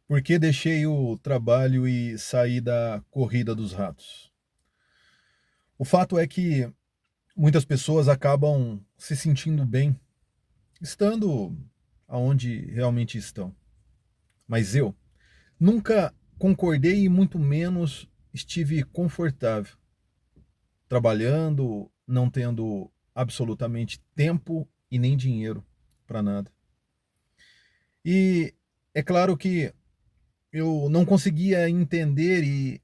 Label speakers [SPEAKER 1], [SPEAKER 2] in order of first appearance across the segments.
[SPEAKER 1] Por que deixei o trabalho e saí da corrida dos ratos? O fato é que muitas pessoas acabam se sentindo bem estando aonde realmente estão. Mas eu nunca concordei e muito menos estive confortável trabalhando, não tendo absolutamente tempo e nem dinheiro para nada. E é claro que eu não conseguia entender, e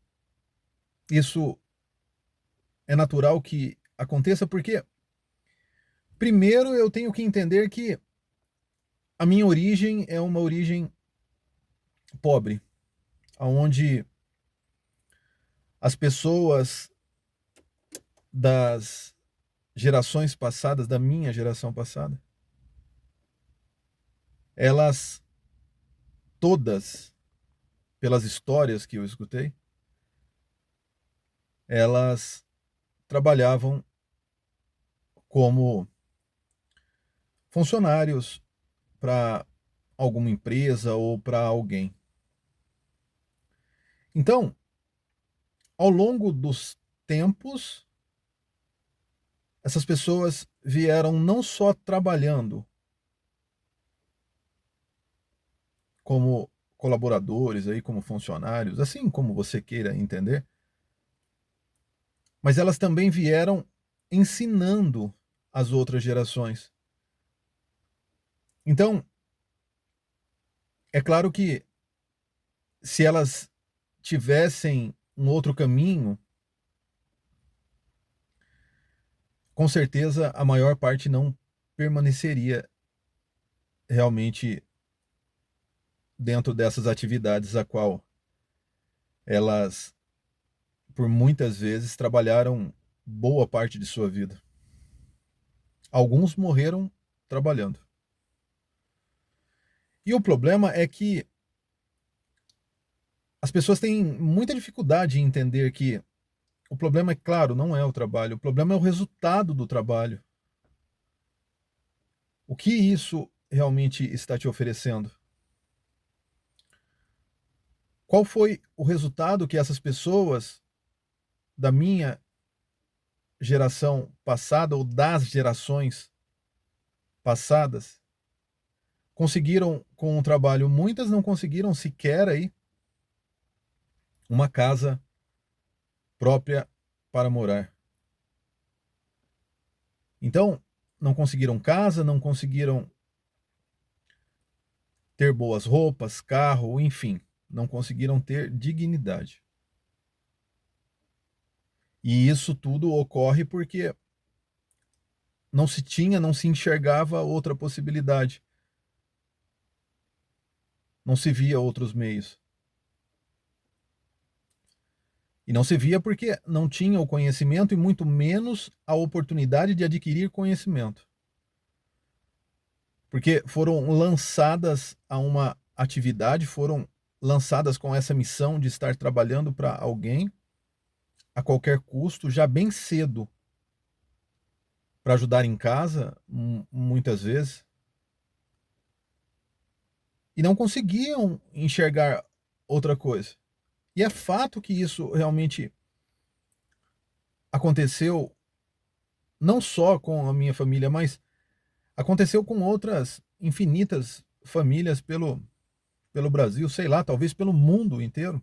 [SPEAKER 1] isso é natural que aconteça, porque primeiro eu tenho que entender que a minha origem é uma origem pobre, onde as pessoas das gerações passadas, da minha geração passada, elas todas, pelas histórias que eu escutei, elas trabalhavam como funcionários para alguma empresa ou para alguém. Então, ao longo dos tempos, essas pessoas vieram não só trabalhando como colaboradores aí, como funcionários, assim como você queira entender, mas elas também vieram ensinando as outras gerações. Então, é claro que se elas tivessem um outro caminho, com certeza a maior parte não permaneceria realmente dentro dessas atividades a qual elas por muitas vezes trabalharam boa parte de sua vida. Alguns morreram trabalhando. E o problema é que as pessoas têm muita dificuldade em entender que o problema, é claro, não é o trabalho, o problema é o resultado do trabalho. O que isso realmente está te oferecendo? Qual foi o resultado que essas pessoas da minha geração passada ou das gerações passadas conseguiram com o trabalho? Muitas não conseguiram sequer aí uma casa própria para morar. Então, não conseguiram casa, não conseguiram ter boas roupas, carro, enfim, não conseguiram ter dignidade. E isso tudo ocorre porque não se tinha, não se enxergava outra possibilidade, não se via outros meios. E não se via porque não tinha o conhecimento e muito menos a oportunidade de adquirir conhecimento. Porque foram lançadas a uma atividade, foram lançadas com essa missão de estar trabalhando para alguém a qualquer custo, já bem cedo, para ajudar em casa, muitas vezes, e não conseguiam enxergar outra coisa. E é fato que isso realmente aconteceu não só com a minha família, mas aconteceu com outras infinitas famílias pelo Brasil, sei lá, talvez pelo mundo inteiro.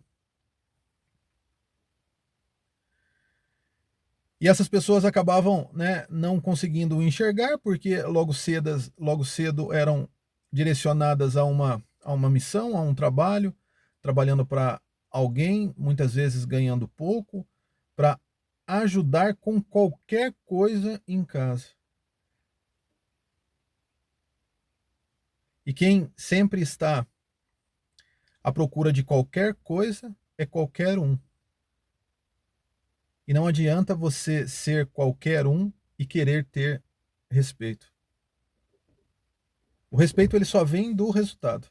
[SPEAKER 1] E essas pessoas acabavam, né, não conseguindo enxergar, porque logo cedo eram direcionadas a uma missão, a um trabalho, trabalhando para alguém, muitas vezes ganhando pouco, para ajudar com qualquer coisa em casa. E quem sempre está à procura de qualquer coisa é qualquer um. E não adianta você ser qualquer um e querer ter respeito. O respeito ele só vem do resultado.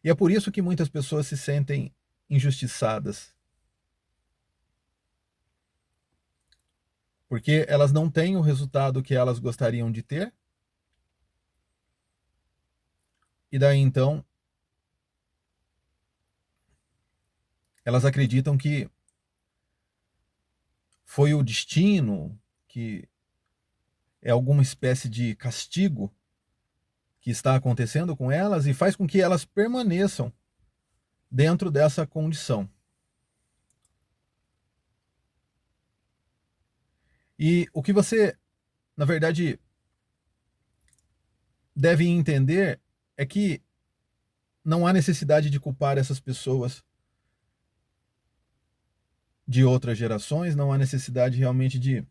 [SPEAKER 1] E é por isso que muitas pessoas se sentem injustiçadas, porque elas não têm o resultado que elas gostariam de ter, e daí então Elas acreditam que foi o destino, que é alguma espécie de castigo que está acontecendo com elas e faz com que elas permaneçam dentro dessa condição. E o que você, na verdade, deve entender é que não há necessidade de culpar essas pessoas de outras gerações, não há necessidade realmente de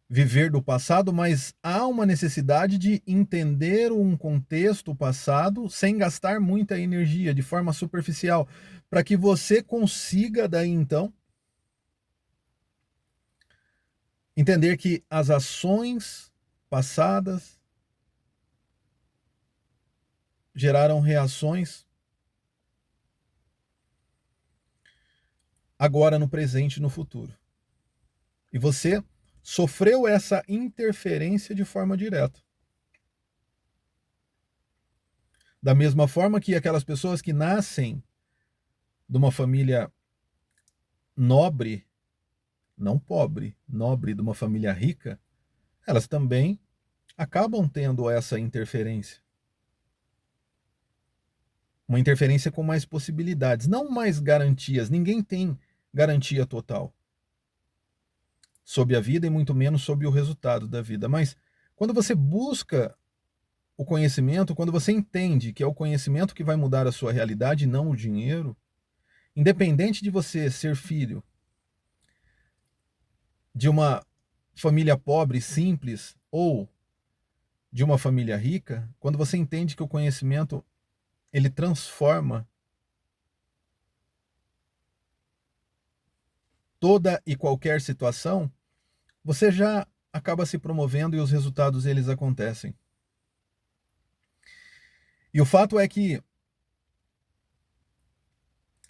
[SPEAKER 1] viver do passado, mas há uma necessidade de entender um contexto passado sem gastar muita energia, de forma superficial, para que você consiga daí então entender que as ações passadas geraram reações agora no presente e no futuro. E você sofreu essa interferência de forma direta. Da mesma forma que aquelas pessoas que nascem de uma família nobre, não pobre, nobre, de uma família rica, elas também acabam tendo essa interferência. Uma interferência com mais possibilidades, não mais garantias. Ninguém tem garantia total sobre a vida e muito menos sobre o resultado da vida. Mas quando você busca o conhecimento, quando você entende que é o conhecimento que vai mudar a sua realidade e não o dinheiro, independente de você ser filho de uma família pobre, simples, ou de uma família rica, quando você entende que o conhecimento ele transforma toda e qualquer situação, você já acaba se promovendo e os resultados eles acontecem. E o fato é que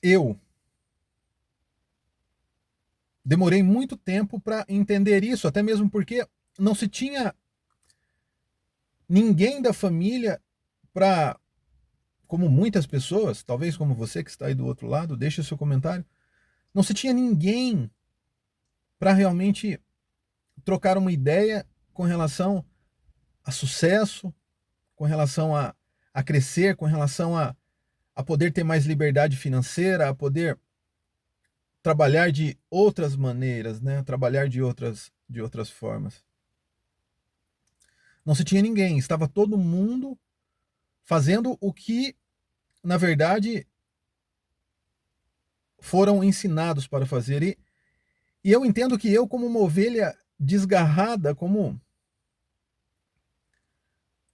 [SPEAKER 1] eu demorei muito tempo para entender isso, até mesmo porque não se tinha ninguém da família para, como muitas pessoas, talvez como você que está aí do outro lado, deixe o seu comentário, não se tinha ninguém para realmente trocar uma ideia com relação a sucesso, com relação a crescer, com relação a poder ter mais liberdade financeira, a poder trabalhar de outras maneiras, né? Trabalhar de outras formas. Não se tinha ninguém, estava todo mundo fazendo o que, na verdade, foram ensinados para fazer. E eu entendo que eu, como uma ovelha desgarrada, como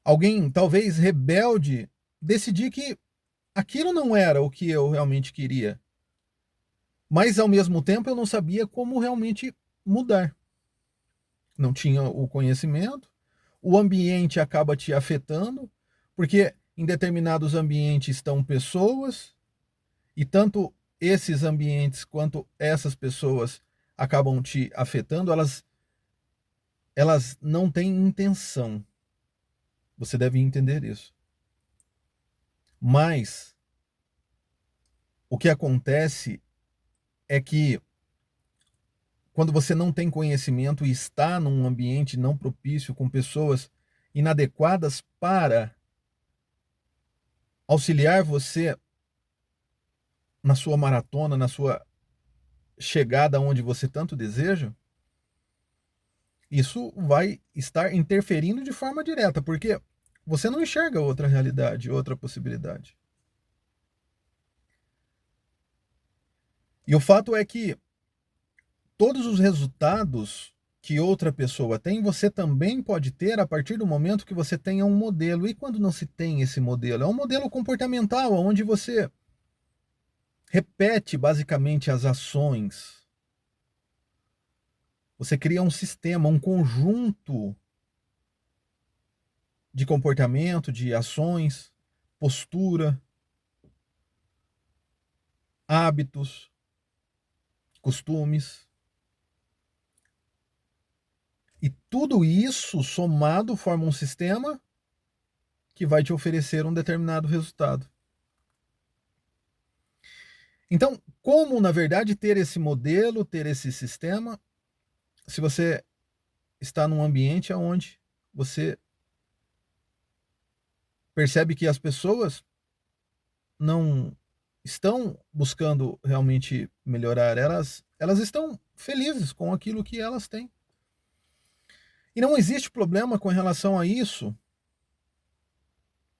[SPEAKER 1] alguém talvez rebelde, decidi que aquilo não era o que eu realmente queria. Mas ao mesmo tempo eu não sabia como realmente mudar. Não tinha o conhecimento, o ambiente acaba te afetando, porque em determinados ambientes estão pessoas, e tanto esses ambientes quanto essas pessoas acabam te afetando, elas não têm intenção. Você deve entender isso. Mas o que acontece é que quando você não tem conhecimento e está num ambiente não propício com pessoas inadequadas para auxiliar você na sua maratona, na sua chegada onde você tanto deseja, isso vai estar interferindo de forma direta, porque você não enxerga outra realidade, outra possibilidade. E o fato é que todos os resultados que outra pessoa tem, você também pode ter a partir do momento que você tenha um modelo. E quando não se tem esse modelo? É um modelo comportamental, onde você repete basicamente as ações. Você cria um sistema, um conjunto de comportamento, de ações, postura, hábitos, costumes. E tudo isso somado forma um sistema que vai te oferecer um determinado resultado. Então, como, na verdade, ter esse modelo, ter esse sistema, se você está num ambiente onde você percebe que as pessoas não estão buscando realmente melhorar, elas estão felizes com aquilo que elas têm. E não existe problema com relação a isso.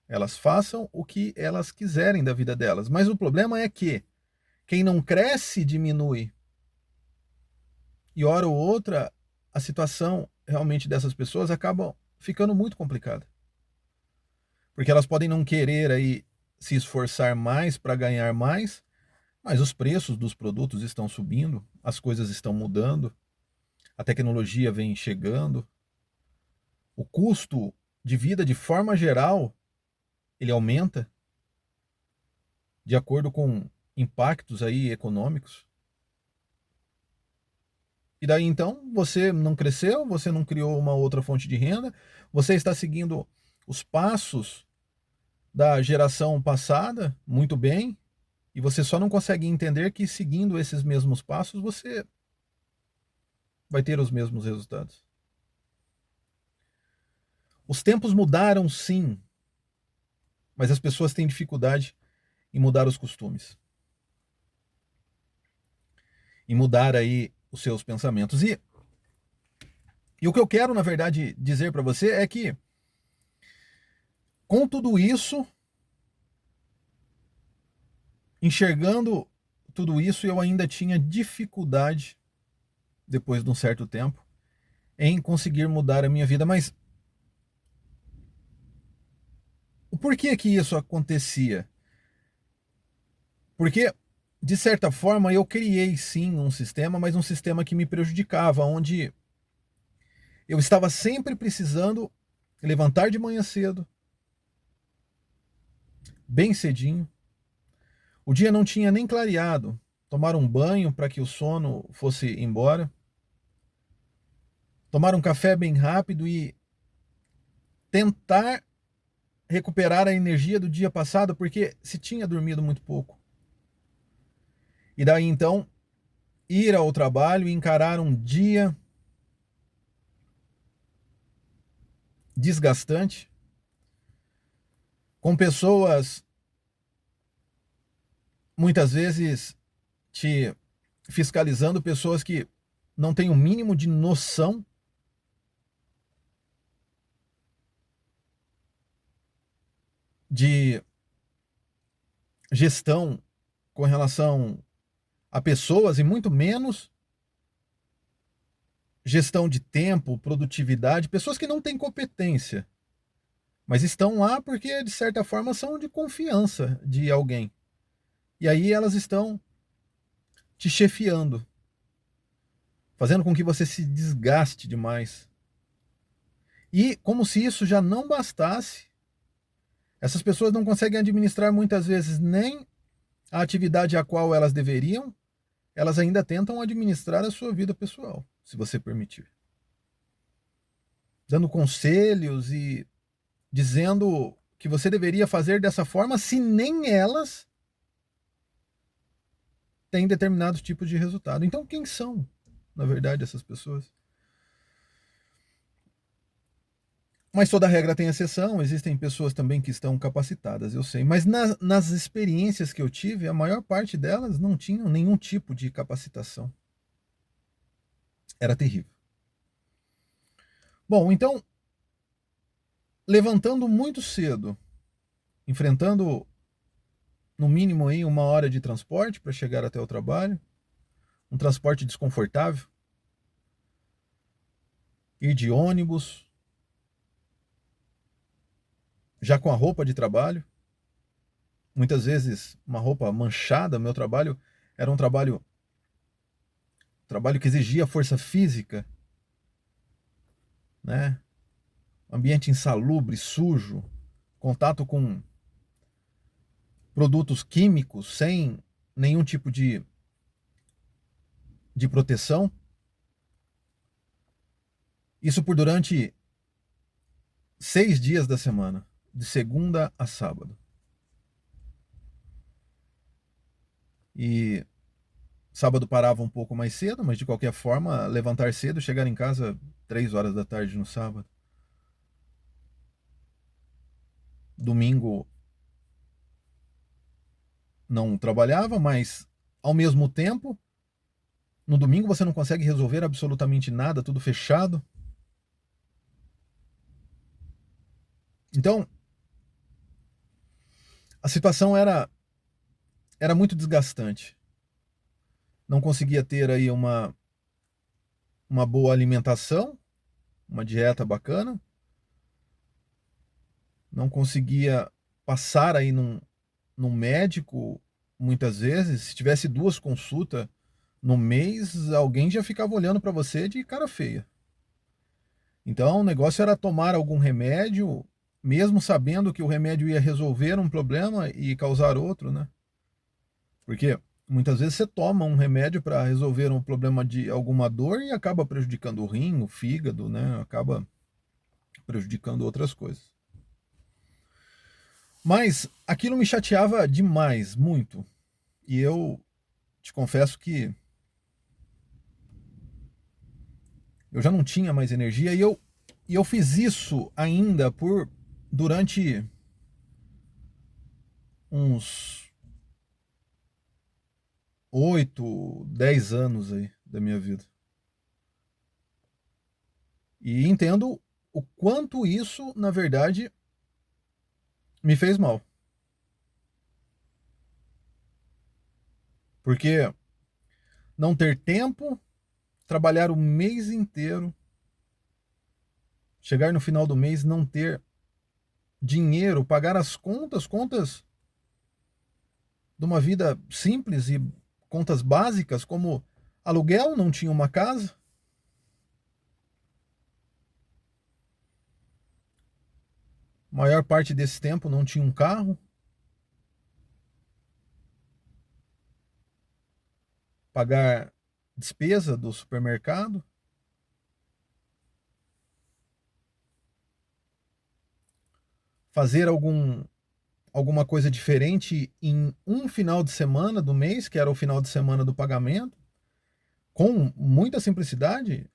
[SPEAKER 1] Elas façam o que elas quiserem da vida delas. Mas o problema é que quem não cresce diminui. E hora ou outra, a situação realmente dessas pessoas acaba ficando muito complicada. Porque elas podem não querer aí se esforçar mais para ganhar mais, mas os preços dos produtos estão subindo, as coisas estão mudando, a tecnologia vem chegando, o custo de vida de forma geral, ele aumenta de acordo com impactos aí econômicos. E daí então você não cresceu, você não criou uma outra fonte de renda, você está seguindo os passos da geração passada muito bem, e você só não consegue entender que seguindo esses mesmos passos você vai ter os mesmos resultados. Os tempos mudaram sim, mas as pessoas têm dificuldade em mudar os costumes, em mudar aí os seus pensamentos. E o que eu quero, na verdade, dizer para você é que, com tudo isso, enxergando tudo isso, eu ainda tinha dificuldade, depois de um certo tempo, em conseguir mudar a minha vida. Mas o porquê que isso acontecia? Porque, de certa forma, eu criei sim um sistema, mas um sistema que me prejudicava, onde eu estava sempre precisando levantar de manhã cedo, bem cedinho. O dia não tinha nem clareado. Tomar um banho para que o sono fosse embora. Tomar um café bem rápido e tentar recuperar a energia do dia passado, porque se tinha dormido muito pouco. E daí então ir ao trabalho e encarar um dia desgastante, com pessoas muitas vezes te fiscalizando, pessoas que não têm o mínimo de noção de gestão com relação a pessoas e muito menos gestão de tempo, produtividade, pessoas que não têm competência, mas estão lá porque de certa forma são de confiança de alguém. E aí elas estão te chefiando, fazendo com que você se desgaste demais. E como se isso já não bastasse, essas pessoas não conseguem administrar muitas vezes nem a atividade a qual elas deveriam, elas ainda tentam administrar a sua vida pessoal, se você permitir. Dando conselhos e dizendo que você deveria fazer dessa forma, se nem elas têm determinados tipos de resultado. Então, quem são, na verdade, essas pessoas? Mas toda regra tem exceção, existem pessoas também que estão capacitadas, eu sei. Mas nas experiências que eu tive, a maior parte delas não tinham nenhum tipo de capacitação. Era terrível. Bom, então, levantando muito cedo, enfrentando no mínimo aí 1 hora de transporte para chegar até o trabalho, um transporte desconfortável, ir de ônibus, já com a roupa de trabalho, muitas vezes uma roupa manchada. Meu trabalho era um trabalho que exigia força física, né? Ambiente insalubre, sujo, contato com produtos químicos sem nenhum tipo de proteção. Isso por durante 6 dias da semana, de segunda a sábado. E sábado parava um pouco mais cedo, mas de qualquer forma, levantar cedo, chegar em casa 3 horas da tarde no sábado. Domingo não trabalhava, mas ao mesmo tempo, no domingo você não consegue resolver absolutamente nada, tudo fechado. Então, a situação era muito desgastante. Não conseguia ter aí uma boa alimentação, uma dieta bacana. Não conseguia passar aí num médico muitas vezes. Se tivesse 2 consultas no mês, alguém já ficava olhando para você de cara feia. Então o negócio era tomar algum remédio, mesmo sabendo que o remédio ia resolver um problema e causar outro, né? Porque muitas vezes você toma um remédio para resolver um problema de alguma dor e acaba prejudicando o rim, o fígado, né? Acaba prejudicando outras coisas. Mas aquilo me chateava demais, muito. E eu te confesso que eu já não tinha mais energia e eu fiz isso ainda por durante uns 8, 10 anos aí da minha vida. E entendo o quanto isso, na verdade, me fez mal. Porque não ter tempo, trabalhar o mês inteiro, chegar no final do mês, não ter dinheiro, pagar as contas de uma vida simples e contas básicas, como aluguel, não tinha uma casa. A maior parte desse tempo não tinha um carro. Pagar despesa do supermercado. Fazer alguma coisa diferente em um final de semana do mês, que era o final de semana do pagamento, com muita simplicidade.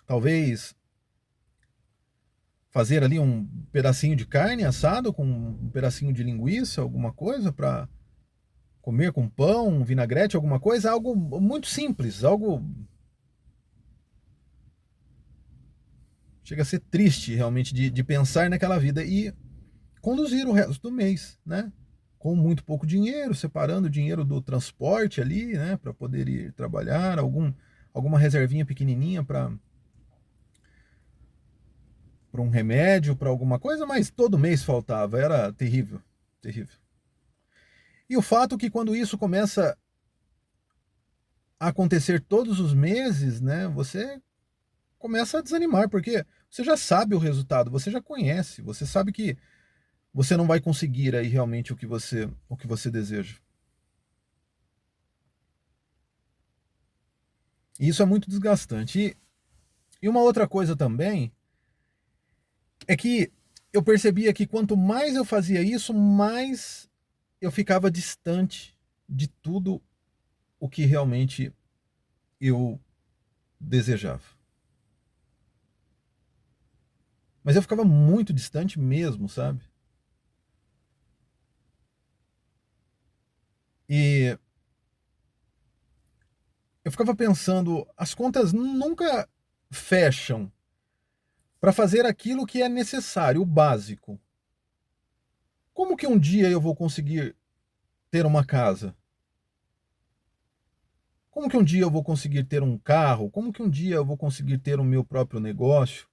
[SPEAKER 1] Talvez fazer ali um pedacinho de carne assado com um pedacinho de linguiça, alguma coisa para comer com pão, vinagrete, alguma coisa, algo muito simples, algo chega a ser triste realmente de pensar naquela vida e conduzir o resto do mês, né? Com muito pouco dinheiro, separando o dinheiro do transporte ali, né, para poder ir trabalhar, alguma reservinha pequenininha para um remédio, para alguma coisa, mas todo mês faltava, era terrível, terrível. E o fato é que quando isso começa a acontecer todos os meses, né, você começa a desanimar, porque você já sabe o resultado, você já conhece, você sabe que você não vai conseguir aí realmente o que você deseja. E isso é muito desgastante. E uma outra coisa também é que eu percebia que quanto mais eu fazia isso, mais eu ficava distante de tudo o que realmente eu desejava. Mas eu ficava muito distante mesmo, sabe? E eu ficava pensando, as contas nunca fecham para fazer aquilo que é necessário, o básico. Como que um dia eu vou conseguir ter uma casa? Como que um dia eu vou conseguir ter um carro? Como que um dia eu vou conseguir ter o meu próprio negócio?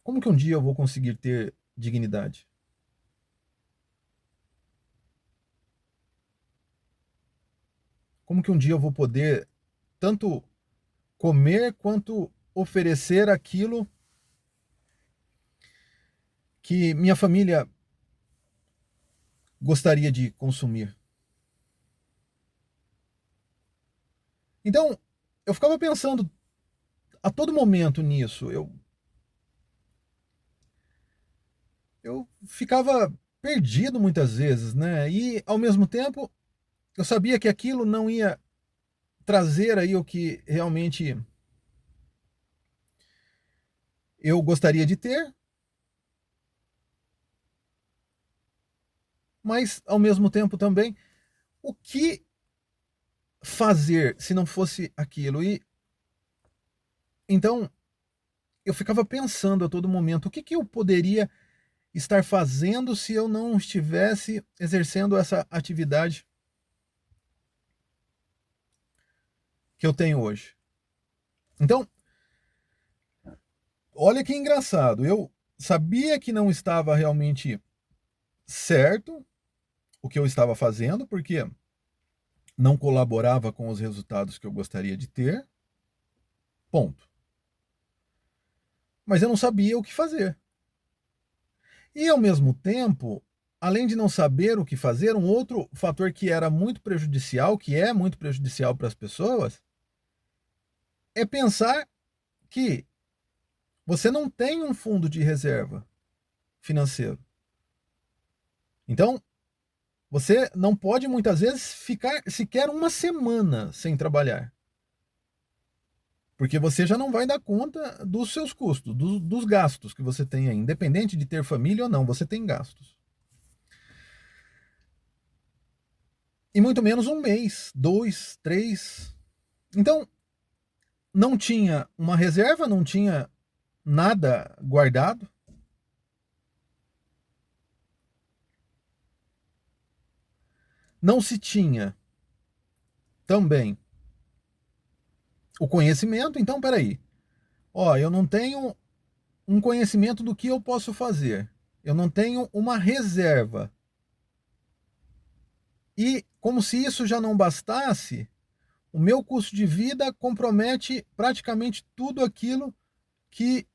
[SPEAKER 1] Como que um dia eu vou conseguir ter dignidade? Como que um dia eu vou poder tanto comer quanto oferecer aquilo que minha família gostaria de consumir? Então, eu ficava pensando a todo momento nisso. Eu ficava. perdido muitas vezes, né? E ao mesmo tempo, eu sabia que aquilo não ia trazer aí o que realmente eu gostaria de ter, mas ao mesmo tempo também, o que fazer se não fosse aquilo? E então eu ficava pensando a todo momento, o que que eu poderia estar fazendo se eu não estivesse exercendo essa atividade que eu tenho hoje? Então, olha que engraçado, eu sabia que não estava realmente certo o que eu estava fazendo, porque não colaborava com os resultados que eu gostaria de ter, ponto. Mas eu não sabia o que fazer. E ao mesmo tempo, além de não saber o que fazer, um outro fator que era muito prejudicial, que é muito prejudicial para as pessoas, é pensar que você não tem um fundo de reserva financeiro. Então, você não pode muitas vezes ficar sequer uma semana sem trabalhar. Porque você já não vai dar conta dos seus custos, dos gastos que você tem aí. Independente de ter família ou não, você tem gastos. E muito menos um mês, dois, três. Então, não tinha uma reserva, não tinha nada guardado. Não se tinha também o conhecimento. Então, peraí. Ó, eu não tenho um conhecimento do que eu posso fazer. Eu não tenho uma reserva. E, como se isso já não bastasse, o meu custo de vida compromete praticamente tudo aquilo que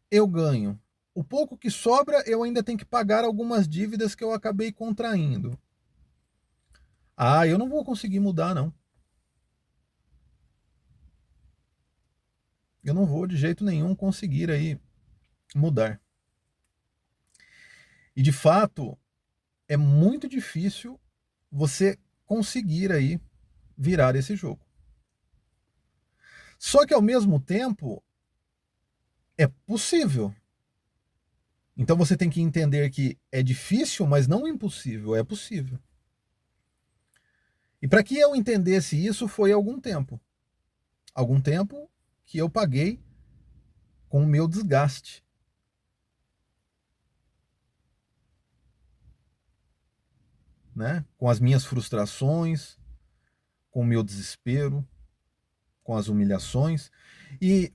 [SPEAKER 1] eu ganho. O pouco que sobra, eu ainda tenho que pagar algumas dívidas que eu acabei contraindo. Ah, eu não vou conseguir mudar, não. Eu não vou de jeito nenhum conseguir aí mudar. E de fato, é muito difícil você conseguir aí virar esse jogo. Só que ao mesmo tempo é possível. Então você tem que entender que é difícil, mas não impossível, é possível. E para que eu entendesse isso foi algum tempo. Algum tempo que eu paguei com o meu desgaste, né? Com as minhas frustrações, com o meu desespero, com as humilhações. E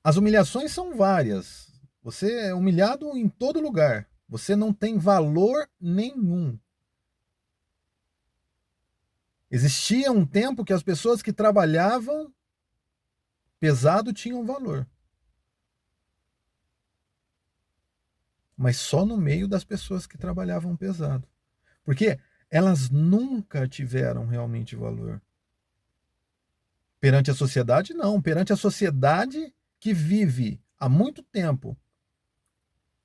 [SPEAKER 1] as humilhações são várias. Você é humilhado em todo lugar. Você não tem valor nenhum. Existia um tempo que as pessoas que trabalhavam pesado tinham valor. Mas só no meio das pessoas que trabalhavam pesado. Porque elas nunca tiveram realmente valor. Perante a sociedade, não. Perante a sociedade que vive há muito tempo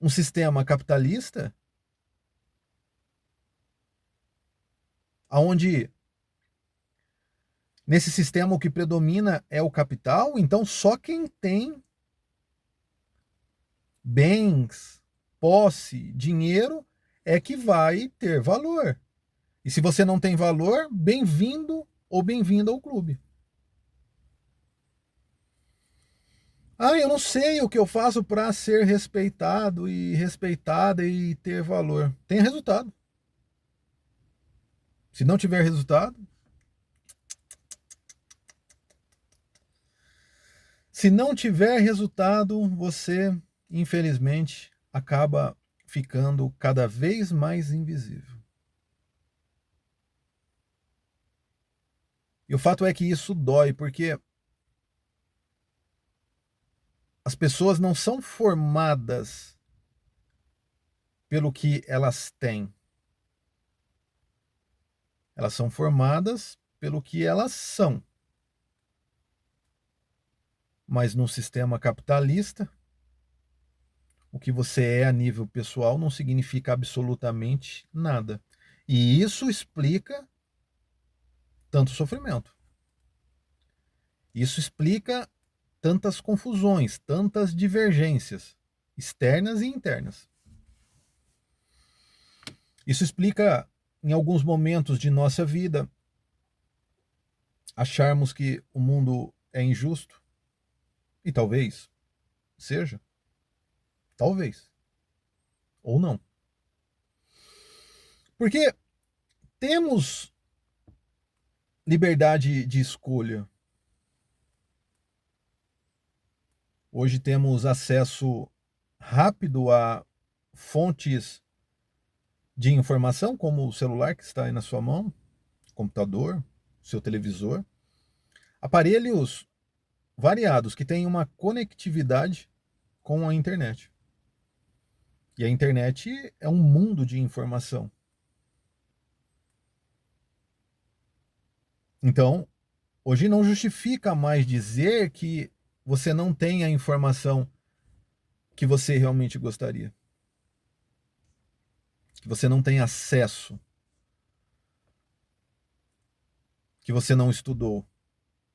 [SPEAKER 1] um sistema capitalista, onde nesse sistema o que predomina é o capital, então só quem tem bens, posse, dinheiro é que vai ter valor. E se você não tem valor, bem-vindo ou bem-vinda ao clube. Ah, eu não sei o que eu faço para ser respeitado e respeitada e ter valor. Tem resultado. Se não tiver resultado, se não tiver resultado, você, infelizmente, acaba ficando cada vez mais invisível. E o fato é que isso dói, porque as pessoas não são formadas pelo que elas têm. Elas são formadas pelo que elas são. Mas no sistema capitalista, O que você é a nível pessoal não significa absolutamente nada. E isso explica tanto sofrimento. Isso explica tantas confusões, tantas divergências, externas e internas. Isso explica, em alguns momentos de nossa vida, acharmos que o mundo é injusto, e talvez seja, talvez, ou não. Porque temos liberdade de escolha. Hoje temos acesso rápido a fontes de informação, como o celular que está aí na sua mão, computador, seu televisor, aparelhos variados que têm uma conectividade com a internet. E a internet é um mundo de informação. Então, hoje não justifica mais dizer que você não tem a informação que você realmente gostaria, que você não tem acesso, que você não estudou,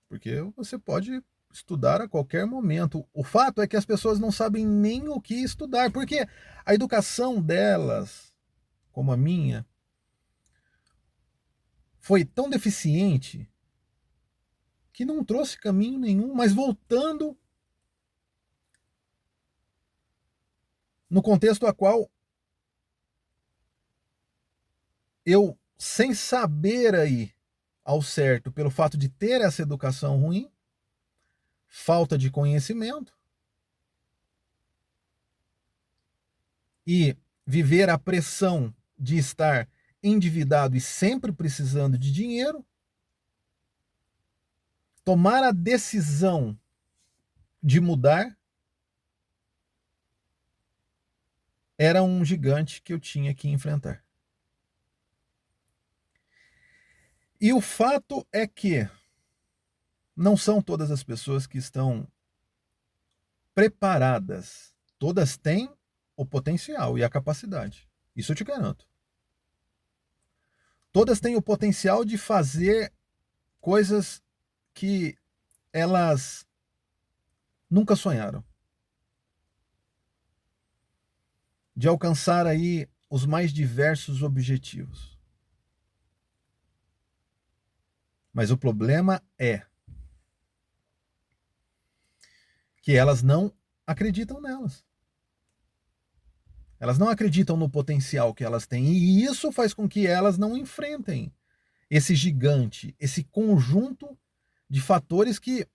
[SPEAKER 1] porque você pode estudar a qualquer momento. O fato é que as pessoas não sabem nem o que estudar, porque a educação delas, como a minha, foi tão deficiente que não trouxe caminho nenhum. Mas voltando no contexto a qual eu, sem saber aí ao certo, pelo fato de ter essa educação ruim, falta de conhecimento e viver a pressão de estar endividado e sempre precisando de dinheiro, tomar a decisão de mudar era um gigante que eu tinha que enfrentar. E o fato é que não são todas as pessoas que estão preparadas. Todas têm o potencial e a capacidade. Isso eu te garanto. Todas têm o potencial de fazer coisas que elas nunca sonharam. De alcançar aí os mais diversos objetivos. Mas o problema é que elas não acreditam nelas. Elas não acreditam no potencial que elas têm. E isso faz com que elas não enfrentem esse gigante, esse conjunto de fatores que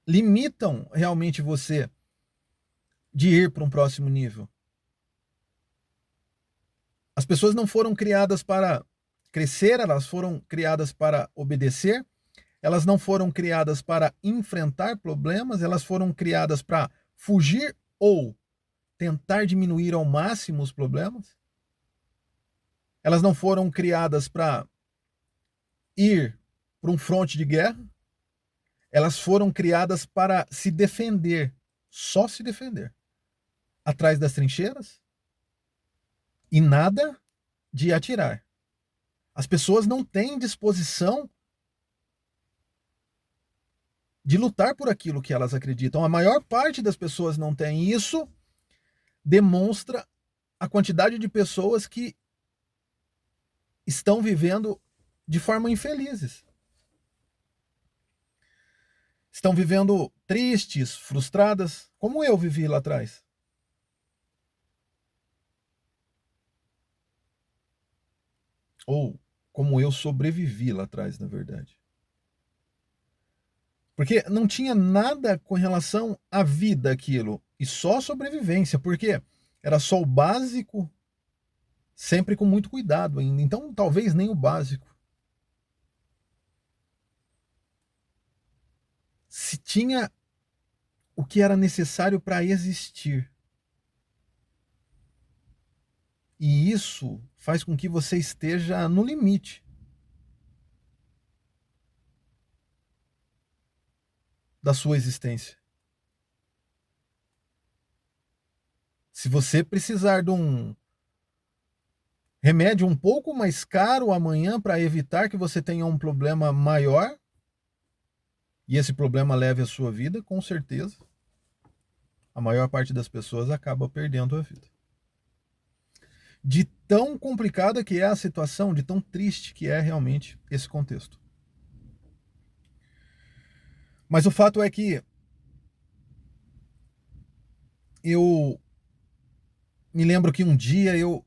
[SPEAKER 1] limitam realmente você de ir para um próximo nível. As pessoas não foram criadas para crescer, elas foram criadas para obedecer, elas não foram criadas para enfrentar problemas, elas foram criadas para fugir ou tentar diminuir ao máximo os problemas. Elas não foram criadas para ir para um fronte de guerra, elas foram criadas para se defender, só se defender, atrás das trincheiras e nada de atirar. As pessoas não têm disposição de lutar por aquilo que elas acreditam. A maior parte das pessoas não tem. Isso demonstra a quantidade de pessoas que estão vivendo de forma infelizes. Estão vivendo tristes, frustradas, como eu vivi lá atrás. Ou como eu sobrevivi lá atrás, na verdade. Porque não tinha nada com relação à vida aquilo, e só sobrevivência, porque era só o básico, sempre com muito cuidado ainda. Então, talvez nem o básico. Se tinha o que era necessário para existir. E isso faz com que você esteja no limite da sua existência. Se você precisar de um remédio um pouco mais caro amanhã para evitar que você tenha um problema maior e esse problema leve a sua vida, com certeza, a maior parte das pessoas acaba perdendo a vida. De tão complicada que é a situação, de tão triste que é realmente esse contexto. Mas o fato é que eu me lembro que um dia eu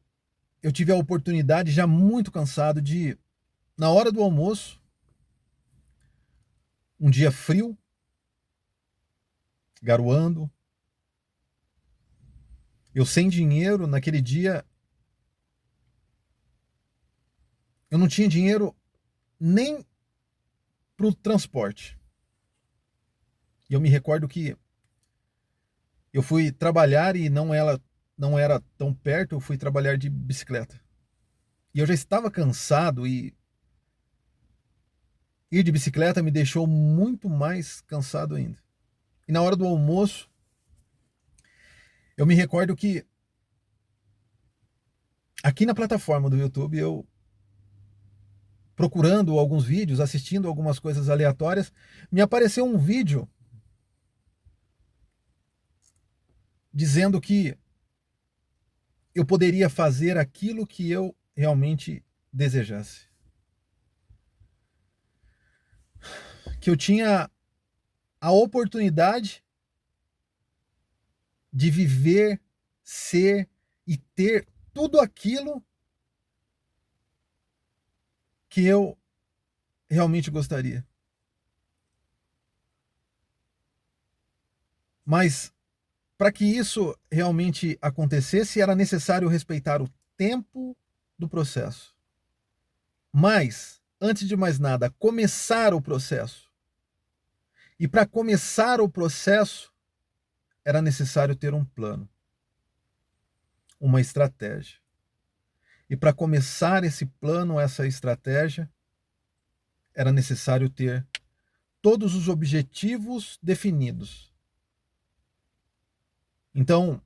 [SPEAKER 1] tive a oportunidade, já muito cansado, de, na hora do almoço, um dia frio, garoando, eu sem dinheiro, naquele dia, eu não tinha dinheiro nem para o transporte. E eu me recordo que eu fui trabalhar e não era tão perto, eu fui trabalhar de bicicleta. E eu já estava cansado e ir de bicicleta me deixou muito mais cansado ainda. E na hora do almoço, eu me recordo que aqui na plataforma do YouTube, eu procurando alguns vídeos, assistindo algumas coisas aleatórias, me apareceu um vídeo dizendo que eu poderia fazer aquilo que eu realmente desejasse. Que eu tinha a oportunidade de viver, ser e ter tudo aquilo que eu realmente gostaria. Mas para que isso realmente acontecesse, era necessário respeitar o tempo do processo. Mas, antes de mais nada, começar o processo. E para começar o processo, era necessário ter um plano, uma estratégia. E para começar esse plano, essa estratégia, era necessário ter todos os objetivos definidos. Então,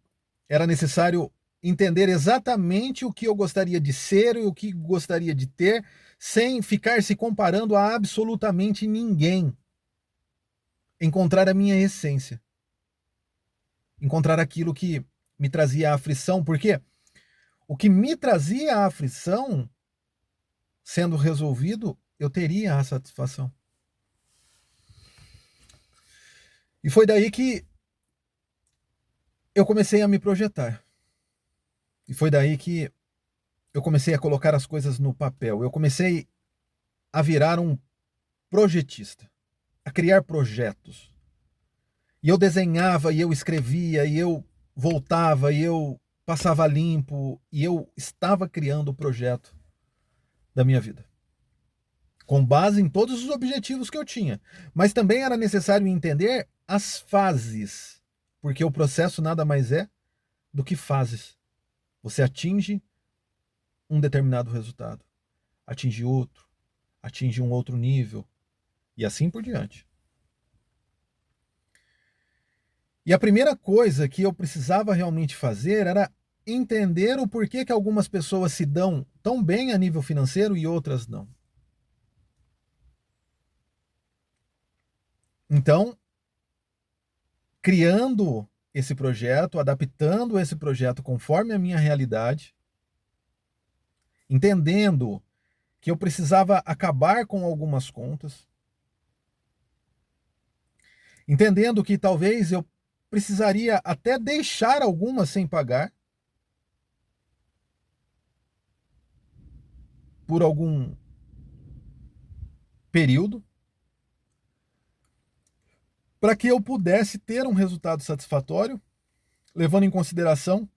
[SPEAKER 1] era necessário entender exatamente o que eu gostaria de ser e o que gostaria de ter, sem ficar se comparando a absolutamente ninguém. Encontrar a minha essência. Encontrar aquilo que me trazia a aflição, porque o que me trazia a aflição, sendo resolvido, eu teria a satisfação. E foi daí que eu comecei a me projetar. E foi daí que eu comecei a colocar as coisas no papel. Eu comecei a virar um projetista, a criar projetos. E eu desenhava, e eu escrevia, e eu voltava, e eu passava limpo, e eu estava criando o projeto da minha vida. Com base em todos os objetivos que eu tinha. Mas também era necessário entender as fases, porque o processo nada mais é do que fases. Você atinge um determinado resultado, atinge outro, atinge um outro nível, e assim por diante. E a primeira coisa que eu precisava realmente fazer era entender o porquê que algumas pessoas se dão tão bem a nível financeiro e outras não. Então, criando esse projeto, adaptando esse projeto conforme a minha realidade, entendendo que eu precisava acabar com algumas contas, entendendo que talvez eu precisaria até deixar algumas sem pagar por algum período, para que eu pudesse ter um resultado satisfatório, levando em consideração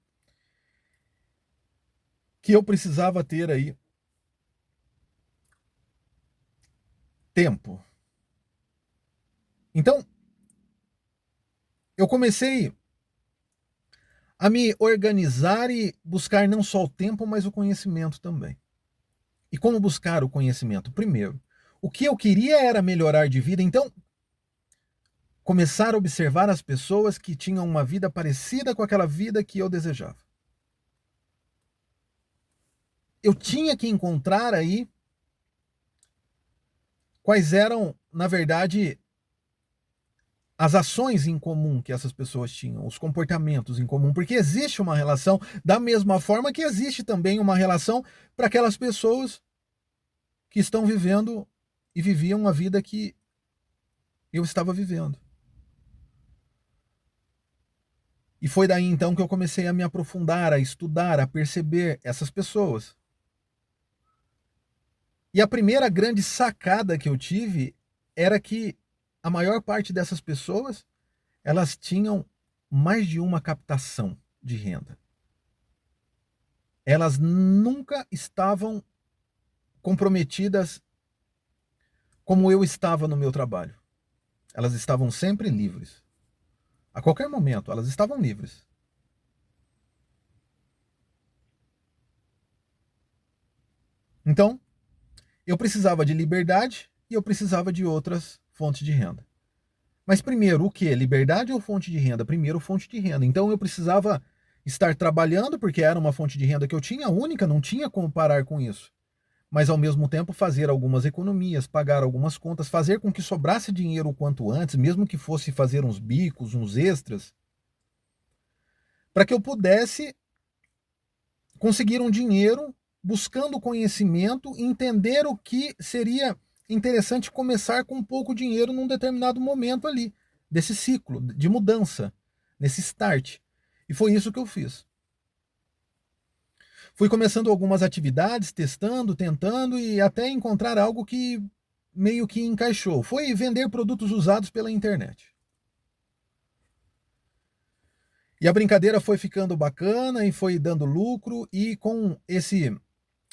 [SPEAKER 1] que eu precisava ter aí tempo. Então, eu comecei a me organizar e buscar não só o tempo, mas o conhecimento também. E como buscar o conhecimento? Primeiro, o que eu queria era melhorar de vida, então começar a observar as pessoas que tinham uma vida parecida com aquela vida que eu desejava. Eu tinha que encontrar aí quais eram, na verdade, as ações em comum que essas pessoas tinham, os comportamentos em comum, porque existe uma relação, da mesma forma que existe também uma relação para aquelas pessoas que estão vivendo e viviam a vida que eu estava vivendo. E foi daí então que eu comecei a me aprofundar, a estudar, a perceber essas pessoas. E a primeira grande sacada que eu tive era que a maior parte dessas pessoas, elas tinham mais de uma captação de renda. Elas nunca estavam comprometidas como eu estava no meu trabalho. Elas estavam sempre livres. A qualquer momento, elas estavam livres. Então, eu precisava de liberdade e eu precisava de outras fontes de renda. Mas primeiro, o que? Liberdade ou fonte de renda? Primeiro, fonte de renda. Então eu precisava estar trabalhando, porque era uma fonte de renda que eu tinha, única, não tinha como parar com isso. Mas ao mesmo tempo fazer algumas economias, pagar algumas contas, fazer com que sobrasse dinheiro o quanto antes, mesmo que fosse fazer uns bicos, uns extras, para que eu pudesse conseguir um dinheiro buscando conhecimento, entender o que seria interessante começar com pouco dinheiro num determinado momento ali, desse ciclo de mudança, nesse start. E foi isso que eu fiz. Fui começando algumas atividades, testando, tentando e até encontrar algo que meio que encaixou. Foi vender produtos usados pela internet. E a brincadeira foi ficando bacana e foi dando lucro, e com esse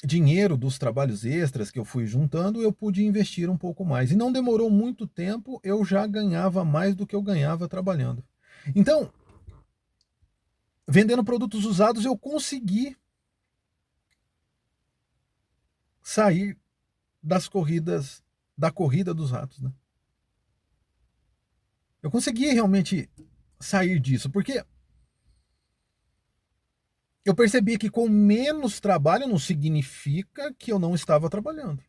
[SPEAKER 1] dinheiro dos trabalhos extras que eu fui juntando, eu pude investir um pouco mais. E não demorou muito tempo, eu já ganhava mais do que eu ganhava trabalhando. Então, vendendo produtos usados, eu consegui sair das corridas, da corrida dos ratos, né? Eu consegui realmente sair disso, porque eu percebi que com menos trabalho não significa que eu não estava trabalhando.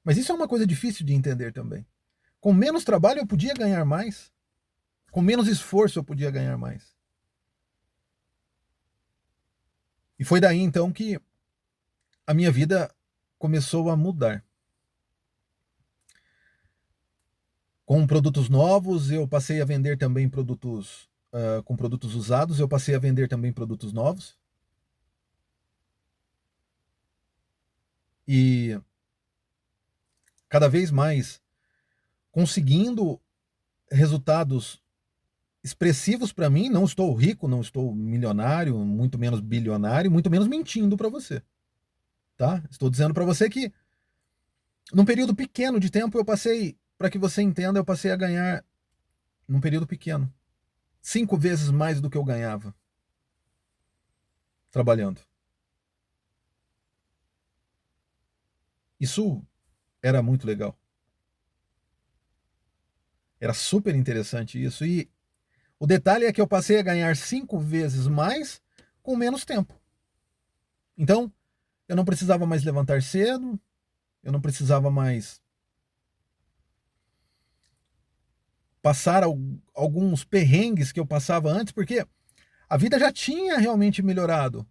[SPEAKER 1] Mas isso é uma coisa difícil de entender também. Com menos trabalho eu podia ganhar mais. Com menos esforço eu podia ganhar mais. E foi daí então que a minha vida começou a mudar. Com produtos novos, eu passei a vender também produtos com produtos usados, eu passei a vender também produtos novos. E cada vez mais conseguindo resultados expressivos para mim. Não estou rico, não estou milionário, muito menos bilionário, muito menos mentindo para você, tá? Estou dizendo para você que num período pequeno de tempo eu passei, para que você entenda, eu passei a ganhar num período pequeno 5 vezes mais do que eu ganhava trabalhando. Isso era muito legal. Era super interessante isso. E o detalhe é que eu passei a ganhar 5 vezes mais com menos tempo. Então, eu não precisava mais levantar cedo, eu não precisava mais passar alguns perrengues que eu passava antes, porque a vida já tinha realmente melhorado.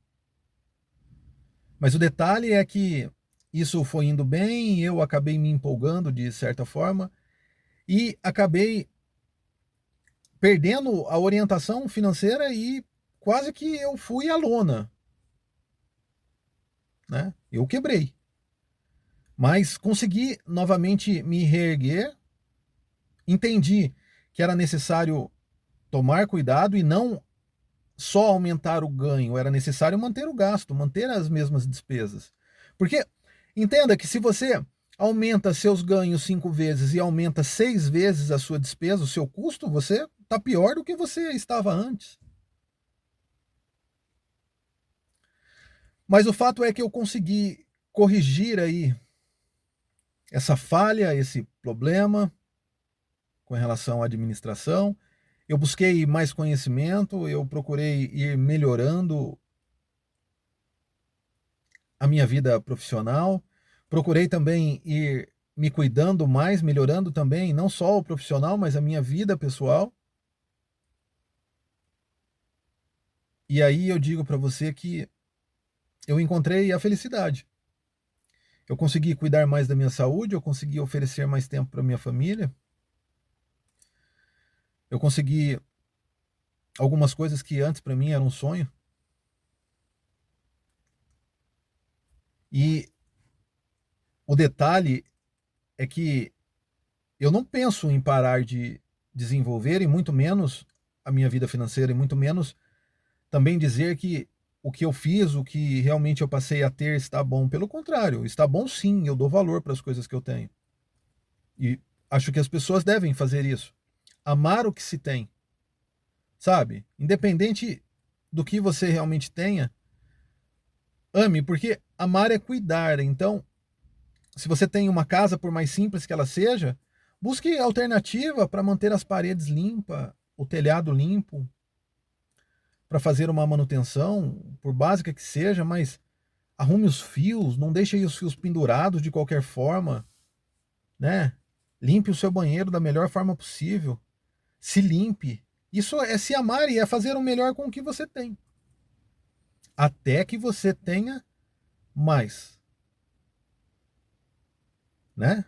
[SPEAKER 1] Mas o detalhe é que isso foi indo bem, eu acabei me empolgando de certa forma e acabei perdendo a orientação financeira e quase que eu fui à lona, né? Eu quebrei. Mas consegui novamente me reerguer, entendi que era necessário tomar cuidado e não só aumentar o ganho, era necessário manter o gasto, manter as mesmas despesas. Porque entenda que se você aumenta seus ganhos 5 vezes e aumenta 6 vezes a sua despesa, o seu custo, você está pior do que você estava antes. Mas o fato é que eu consegui corrigir aí essa falha, esse problema, com relação à administração, eu busquei mais conhecimento, eu procurei ir melhorando a minha vida profissional, procurei também ir me cuidando mais, melhorando também, não só o profissional, mas a minha vida pessoal. E aí eu digo para você que eu encontrei a felicidade. Eu consegui cuidar mais da minha saúde, eu consegui oferecer mais tempo para minha família, eu consegui algumas coisas que antes para mim eram um sonho. E o detalhe é que eu não penso em parar de desenvolver, e muito menos a minha vida financeira, e muito menos também dizer que o que eu fiz, o que realmente eu passei a ter está bom. Pelo contrário, está bom sim, eu dou valor para as coisas que eu tenho. E acho que as pessoas devem fazer isso. Amar o que se tem, sabe? Independente do que você realmente tenha, ame, porque amar é cuidar. Então, se você tem uma casa, por mais simples que ela seja, busque alternativa para manter as paredes limpas, o telhado limpo, para fazer uma manutenção, por básica que seja, mas arrume os fios, não deixe aí os fios pendurados de qualquer forma, né? Limpe o seu banheiro da melhor forma possível. Se limpe. Isso é se amar e é fazer o melhor com o que você tem. Até que você tenha mais, né?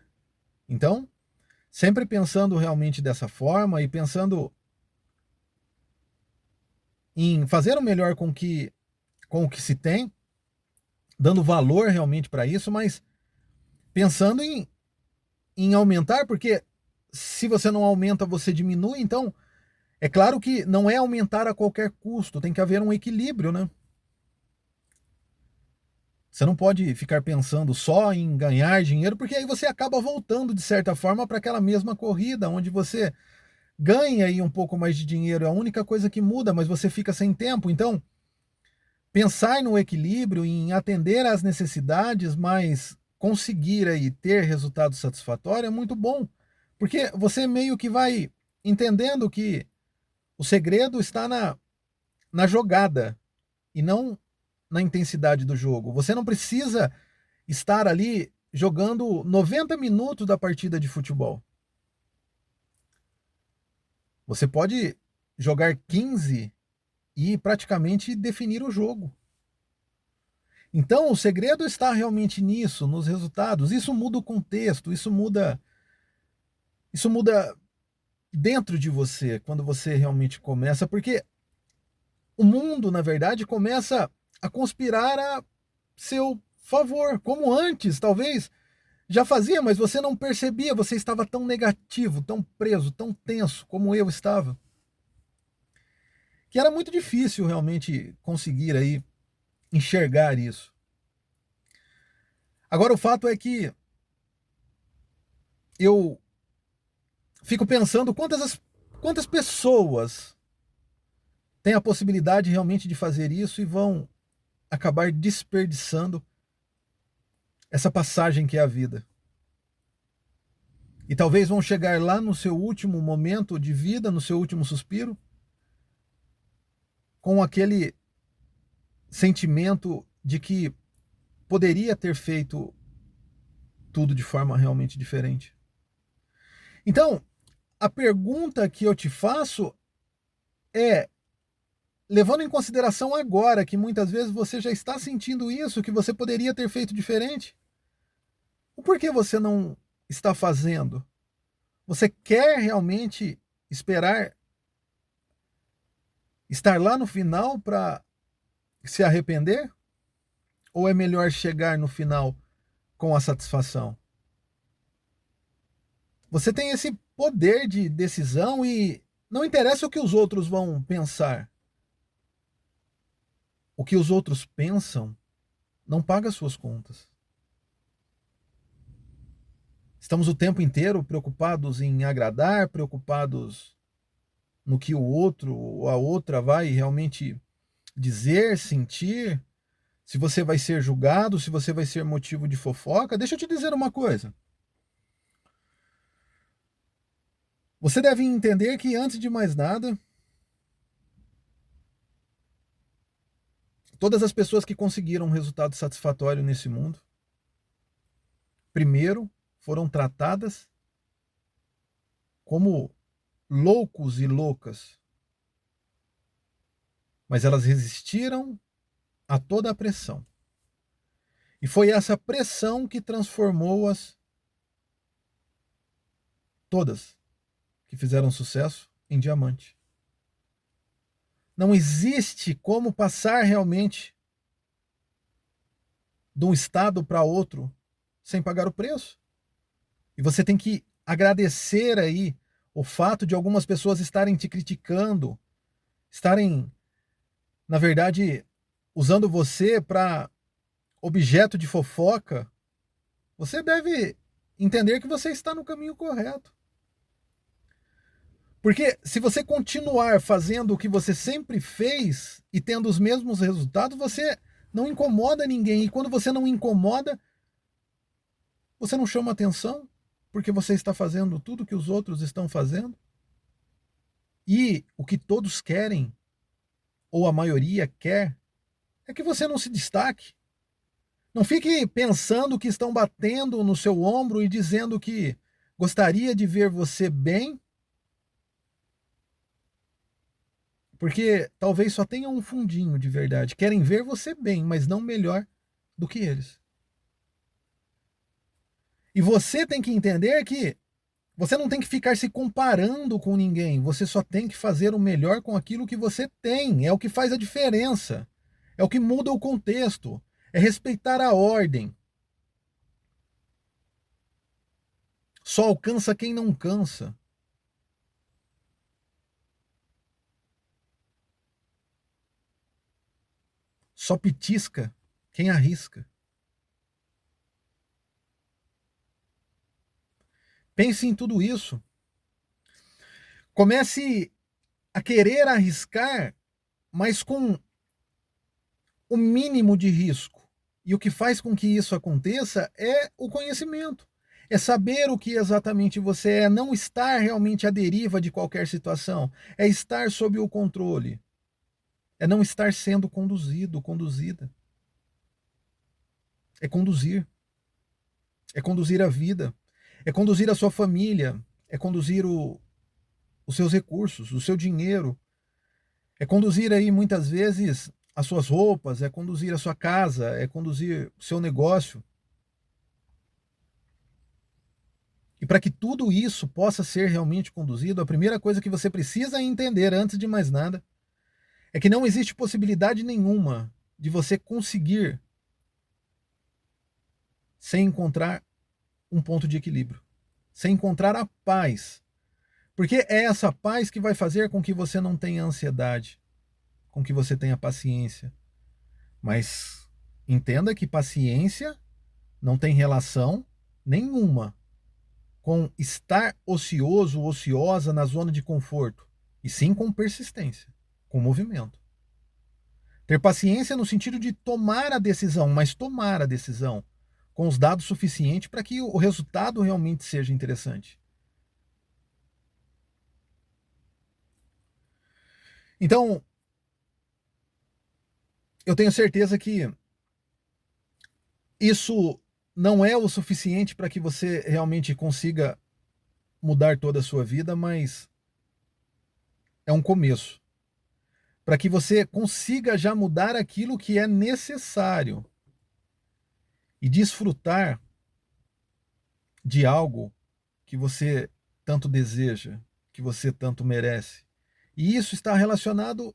[SPEAKER 1] Então, sempre pensando realmente dessa forma e pensando em fazer o melhor com o que se tem, dando valor realmente para isso, mas pensando em aumentar, porque se você não aumenta, você diminui. Então, é claro que não é aumentar a qualquer custo, tem que haver um equilíbrio, né? Você não pode ficar pensando só em ganhar dinheiro, porque aí você acaba voltando, de certa forma, para aquela mesma corrida, onde você ganha aí um pouco mais de dinheiro, é a única coisa que muda, mas você fica sem tempo. Então, pensar no equilíbrio, em atender às necessidades, mas conseguir aí ter resultado satisfatório é muito bom, porque você meio que vai entendendo que o segredo está na jogada e não na intensidade do jogo. Você não precisa estar ali jogando 90 minutos da partida de futebol. Você pode jogar 15 e praticamente definir o jogo. Então, o segredo está realmente nisso, nos resultados. Isso muda o contexto, isso muda dentro de você quando você realmente começa, porque o mundo, na verdade, começa a conspirar a seu favor, como antes, talvez já fazia, mas você não percebia, você estava tão negativo, tão preso, tão tenso como eu estava, que era muito difícil realmente conseguir aí enxergar isso. Agora o fato é que eu fico pensando quantas pessoas têm a possibilidade realmente de fazer isso e vão acabar desperdiçando essa passagem que é a vida. E talvez vão chegar lá no seu último momento de vida, no seu último suspiro, com aquele sentimento de que poderia ter feito tudo de forma realmente diferente. Então, a pergunta que eu te faço é, levando em consideração agora que muitas vezes você já está sentindo isso, que você poderia ter feito diferente, o porquê você não está fazendo? Você quer realmente esperar estar lá no final para se arrepender? Ou é melhor chegar no final com a satisfação? Você tem esse poder de decisão e não interessa o que os outros vão pensar. O que os outros pensam não paga suas contas. Estamos o tempo inteiro preocupados em agradar, preocupados no que o outro ou a outra vai realmente dizer, sentir, se você vai ser julgado, se você vai ser motivo de fofoca. Deixa eu te dizer uma coisa. Você deve entender que, antes de mais nada, todas as pessoas que conseguiram um resultado satisfatório nesse mundo, primeiro foram tratadas como loucos e loucas, mas elas resistiram a toda a pressão. E foi essa pressão que transformou-as todas, que fizeram sucesso, em diamante. Não existe como passar realmente de um estado para outro sem pagar o preço. E você tem que agradecer aí o fato de algumas pessoas estarem te criticando, estarem, na verdade, usando você para objeto de fofoca. Você deve entender que você está no caminho correto. Porque se você continuar fazendo o que você sempre fez e tendo os mesmos resultados, você não incomoda ninguém. E quando você não incomoda, você não chama atenção, porque você está fazendo tudo que os outros estão fazendo. E o que todos querem, ou a maioria quer, é que você não se destaque. Não fique pensando que estão batendo no seu ombro e dizendo que gostaria de ver você bem, porque talvez só tenha um fundinho de verdade. Querem ver você bem, mas não melhor do que eles. E você tem que entender que você não tem que ficar se comparando com ninguém. Você só tem que fazer o melhor com aquilo que você tem. É o que faz a diferença. É o que muda o contexto. É respeitar a ordem. Só alcança quem não cansa. Só petisca quem arrisca. Pense em tudo isso. Comece a querer arriscar, mas com o mínimo de risco. E o que faz com que isso aconteça é o conhecimento. É saber o que exatamente você é, não estar realmente à deriva de qualquer situação. É estar sob o controle. É não estar sendo conduzido, conduzida. É conduzir. É conduzir a vida. É conduzir a sua família. É conduzir os seus recursos, o seu dinheiro. É conduzir aí muitas vezes as suas roupas, é conduzir a sua casa, é conduzir o seu negócio. E para que tudo isso possa ser realmente conduzido, a primeira coisa que você precisa entender, antes de mais nada, é que não existe possibilidade nenhuma de você conseguir sem encontrar um ponto de equilíbrio, sem encontrar a paz. Porque é essa paz que vai fazer com que você não tenha ansiedade, com que você tenha paciência. Mas entenda que paciência não tem relação nenhuma com estar ocioso, ociosa na zona de conforto, e sim com persistência, com movimento. Ter paciência no sentido de tomar a decisão, mas tomar a decisão com os dados suficientes para que o resultado realmente seja interessante. Então, eu tenho certeza que isso não é o suficiente para que você realmente consiga mudar toda a sua vida, mas é um começo. Para que você consiga já mudar aquilo que é necessário e desfrutar de algo que você tanto deseja, que você tanto merece. E isso está relacionado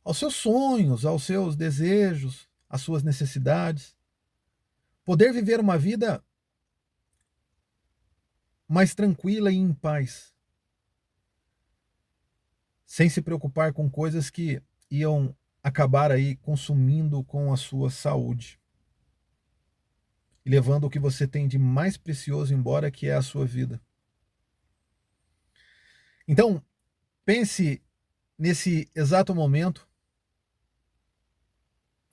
[SPEAKER 1] aos seus sonhos, aos seus desejos, às suas necessidades. Poder viver uma vida mais tranquila e em paz, sem se preocupar com coisas que iam acabar aí consumindo com a sua saúde e levando o que você tem de mais precioso embora, que é a sua vida. Então, pense nesse exato momento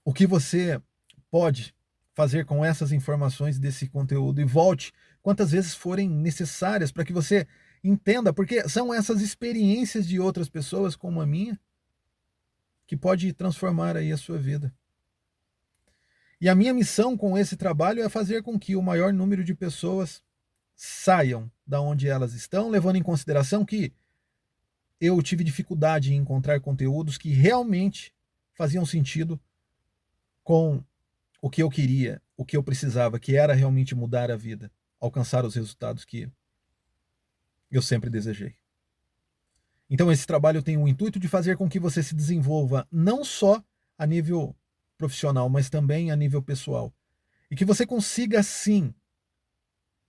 [SPEAKER 1] o que você pode fazer com essas informações desse conteúdo, e volte quantas vezes forem necessárias para que você Entenda, porque são essas experiências de outras pessoas como a minha que pode transformar aí a sua vida. E a minha missão com esse trabalho é fazer com que o maior número de pessoas saiam da onde elas estão, levando em consideração que eu tive dificuldade em encontrar conteúdos que realmente faziam sentido com o que eu queria, o que eu precisava, que era realmente mudar a vida, alcançar os resultados que eu sempre desejei. Então esse trabalho tem o intuito de fazer com que você se desenvolva não só a nível profissional, mas também a nível pessoal. E que você consiga, sim,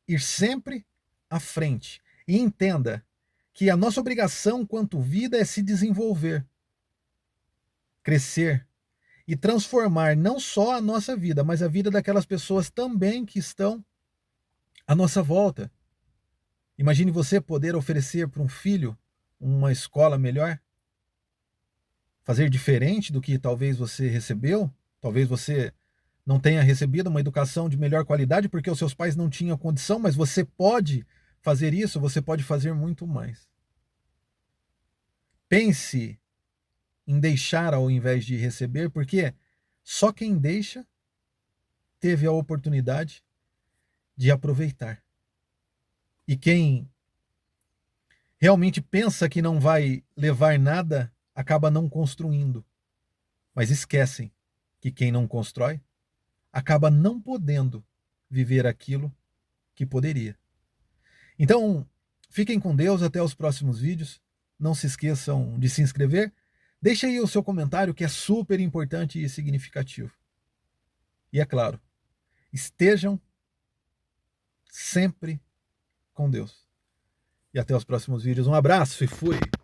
[SPEAKER 1] ir sempre à frente. E entenda que a nossa obrigação quanto vida é se desenvolver, crescer e transformar não só a nossa vida, mas a vida daquelas pessoas também que estão à nossa volta. Imagine você poder oferecer para um filho uma escola melhor, fazer diferente do que talvez você recebeu, talvez você não tenha recebido uma educação de melhor qualidade porque os seus pais não tinham condição, mas você pode fazer isso, você pode fazer muito mais. Pense em deixar ao invés de receber, porque só quem deixa teve a oportunidade de aproveitar. E quem realmente pensa que não vai levar nada, acaba não construindo. Mas esquecem que quem não constrói acaba não podendo viver aquilo que poderia. Então, fiquem com Deus, até os próximos vídeos. Não se esqueçam de se inscrever. Deixe aí o seu comentário, que é super importante e significativo. E é claro, estejam sempre com Deus. E até os próximos vídeos. Um abraço e fui!